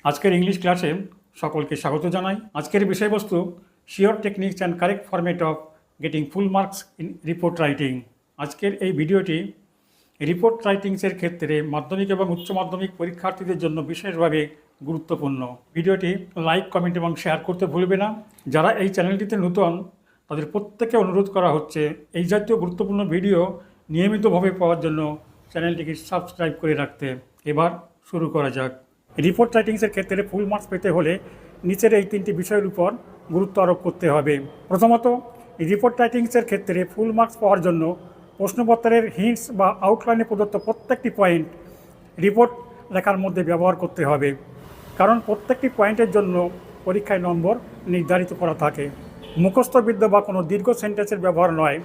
আজকের ইংলিশ ক্লাসে সকলকে স্বাগত জানাই। আজকের বিষয়বস্তু sure techniques and correct format of getting full marks in report writing. আজকের এই ভিডিওটি রিপোর্ট রাইটিংসের ক্ষেত্রে মাধ্যমিক এবং উচ্চ মাধ্যমিক পরীক্ষার্থীদের জন্য বিশেষভাবে গুরুত্বপূর্ণ। ভিডিওটি লাইক, কমেন্ট এবং শেয়ার করতে ভুলবে না। যারা এই চ্যানেলটিতে নতুন তাদের প্রত্যেককে অনুরোধ করা হচ্ছে এই জাতীয় গুরুত্বপূর্ণ ভিডিও নিয়মিতভাবে পাওয়ার জন্য চ্যানেলটিকে সাবস্ক্রাইব করে রাখতে। এবার শুরু করা যাক। রিপোর্ট রাইটিংসের ক্ষেত্রে ফুল মার্কস পেতে হলে নিচের এই তিনটি বিষয়ের উপর গুরুত্ব আরোপ করতে হবে। প্রথমত, রিপোর্ট রাইটিংসের ক্ষেত্রে ফুল মার্কস পাওয়ার জন্য প্রশ্নপত্রের হিন্টস বা আউটলাইনে প্রদত্ত প্রত্যেকটি পয়েন্ট রিপোর্ট লেখার মধ্যে ব্যবহার করতে হবে, কারণ প্রত্যেকটি পয়েন্টের জন্য পরীক্ষায় নম্বর নির্ধারিত করা থাকে। মুখস্থবিদ্যা বা কোনো দীর্ঘ সেন্টেন্সের ব্যবহার নয়।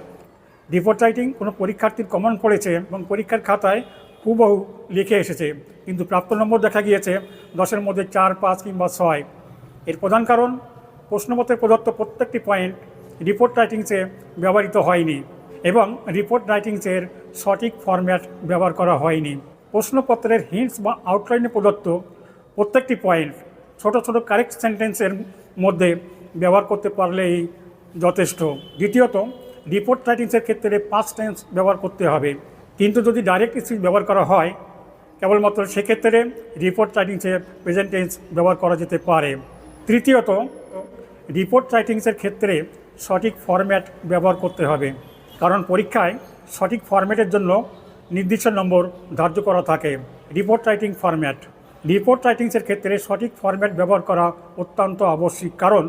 রিপোর্ট রাইটিং কোনো পরীক্ষার্থীর কমন পড়েছে এবং পরীক্ষার খাতায় হুবহু লিখে এসেছে, কিন্তু প্রাপ্ত নম্বর দেখা গিয়েছে 10-এর মধ্যে 4, 5 কিংবা 6। এর প্রধান কারণ প্রশ্নপত্রে প্রদত্ত প্রত্যেকটি পয়েন্ট রিপোর্ট রাইটিংসে ব্যবহৃত হয়নি এবং রিপোর্ট রাইটিংসের সঠিক ফরম্যাট ব্যবহার করা হয়নি। প্রশ্নপত্রের হিন্টস বা আউটলাইনে প্রদত্ত প্রত্যেকটি পয়েন্ট ছোট ছোট কারেক্ট সেন্টেন্সের মধ্যে ব্যবহার করতে পারলেই যথেষ্ট। দ্বিতীয়ত, রিপোর্ট রাইটিংসের ক্ষেত্রে পাস্ট টেন্স ব্যবহার করতে হবে, কিন্তু যদি ডাইরেক্ট স্পিচ ব্যবহার করা হয় কেবলমাত্র সেক্ষেত্রে রিপোর্ট রাইটিংসে প্রেজেন্ট টেন্স ব্যবহার করা যেতে পারে। তৃতীয়ত, রিপোর্ট রাইটিংসের ক্ষেত্রে সঠিক ফরম্যাট ব্যবহার করতে হবে, কারণ পরীক্ষায় সঠিক ফরম্যাটের জন্য নির্দিষ্ট নম্বর ধার্য করা থাকে। Report writing format. রিপোর্ট রাইটিংসের ক্ষেত্রে সঠিক ফরম্যাট ব্যবহার করা অত্যন্ত আবশ্যিক, কারণ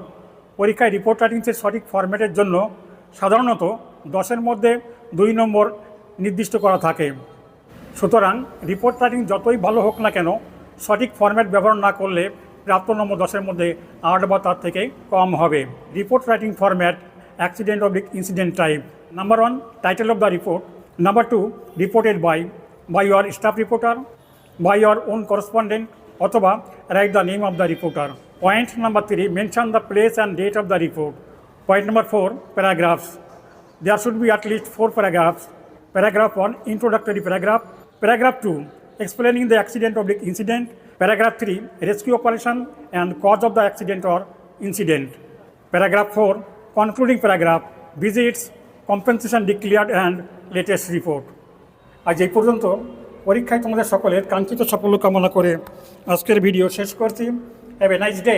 পরীক্ষায় রিপোর্ট রাইটিংসের সঠিক ফরম্যাটের জন্য সাধারণত 10-এর মধ্যে 2 নম্বর নির্দিষ্ট করা থাকে। সুতরাং রিপোর্ট রাইটিং যতই ভালো হোক না কেন, সঠিক ফরম্যাট ব্যবহার না করলে প্রাপ্ত নম্বর 10-এর মধ্যে 8 বা তার থেকে কম হবে। Report writing format accident of incident type. Number 1, title of the report. Number 2, reported by your staff reporter, by your own correspondent, অথবা write the name of the reporter. Point number 3, mention the place and date of the report. Point number 4, paragraphs. There should be at least 4 paragraphs. Paragraph 1, introductory paragraph. Paragraph 2, explaining the accident or incident. Paragraph 3, rescue operation and cause of the accident or incident. Paragraph 4, concluding paragraph, visits, compensation declared and latest report. আজ এই পর্যন্ত। পরীক্ষায় তোমাদের সকলের কাঙ্ক্ষিত সাফল্য কামনা করে আজকের ভিডিও শেষ করছি। Have a nice day.